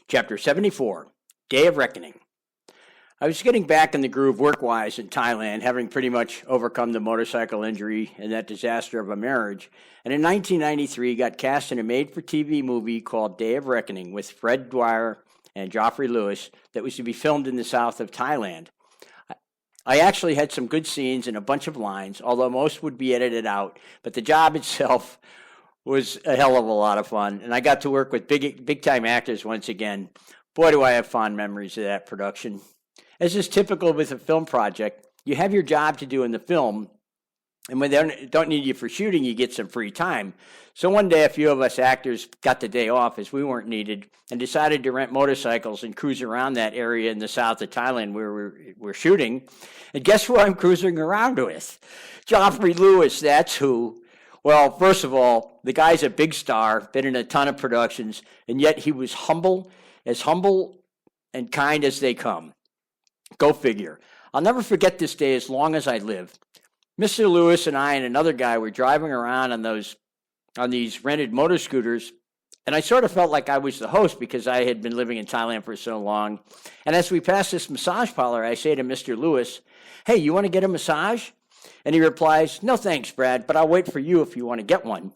Chapter 74, Day of Reckoning. I was getting back in the groove work-wise in Thailand, having pretty much overcome the motorcycle injury and that disaster of a marriage, and in 1993 got cast in a made-for-TV movie called Day of Reckoning with Fred Dwyer and Geoffrey Lewis that was to be filmed in the south of Thailand. I actually had some good scenes and a bunch of lines, although most would be edited out, but the job itself was a hell of a lot of fun, and I got to work with big-time actors once again. Boy, do I have fond memories of that production. As is typical with a film project, you have your job to do in the film, and when they don't need you for shooting, you get some free time. So one day, a few of us actors got the day off as we weren't needed and decided to rent motorcycles and cruise around that area in the south of Thailand where we're shooting. And guess who I'm cruising around with? Geoffrey Lewis, that's who. Well, first of all, the guy's a big star, been in a ton of productions, and yet he was humble and kind as they come. Go figure. I'll never forget this day as long as I live. Mr. Lewis and I and another guy were driving around on these rented motor scooters, and I sort of felt like I was the host because I had been living in Thailand for so long. And as we passed this massage parlor, I say to Mr. Lewis, "Hey, you want to get a massage?" And he replies, "No thanks, Brad, but I'll wait for you if you want to get one."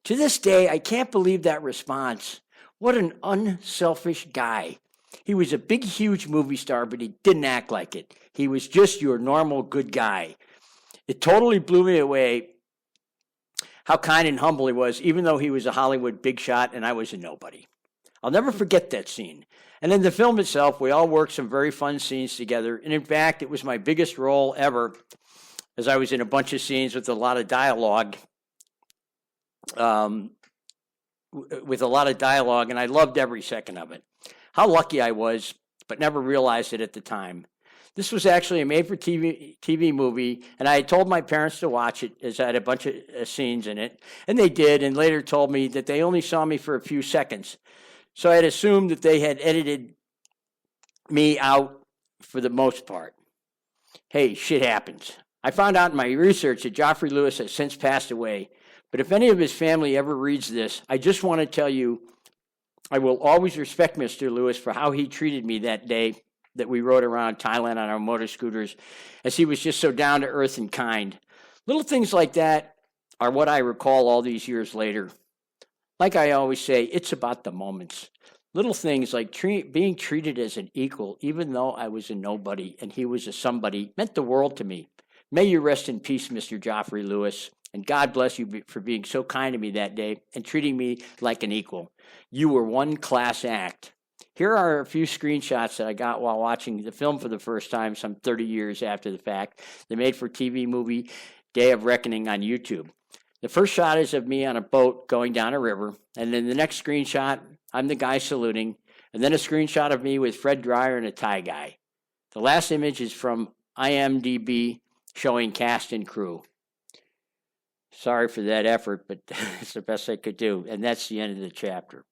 To this day, I can't believe that response. What an unselfish guy. He was a big, huge movie star, but he didn't act like it. He was just your normal good guy. It totally blew me away how kind and humble he was, even though he was a Hollywood big shot and I was a nobody. I'll never forget that scene. And in the film itself, we all worked some very fun scenes together. And in fact, it was my biggest role ever, as I was in a bunch of scenes with a lot of dialogue. And I loved every second of it. How lucky I was, but never realized it at the time. This was actually a made-for-TV movie, and I had told my parents to watch it as I had a bunch of scenes in it, and they did, and later told me that they only saw me for a few seconds. So I had assumed that they had edited me out for the most part. Hey, shit happens. I found out in my research that Geoffrey Lewis has since passed away, but if any of his family ever reads this, I just want to tell you I will always respect Mr. Lewis for how he treated me that day that we rode around Thailand on our motor scooters, as he was just so down to earth and kind. Little things like that are what I recall all these years later. Like I always say, it's about the moments. Little things like being treated as an equal, even though I was a nobody and he was a somebody, meant the world to me. May you rest in peace, Mr. Geoffrey Lewis, and God bless you for being so kind to me that day and treating me like an equal. You were one class act. Here are a few screenshots that I got while watching the film for the first time some 30 years after the fact. The made-for-TV movie Day of Reckoning on YouTube. The first shot is of me on a boat going down a river, and then the next screenshot, I'm the guy saluting, and then a screenshot of me with Fred Dwyer and a Thai guy. The last image is from IMDb showing cast and crew. Sorry for that effort, but it's the best I could do, and that's the end of the chapter.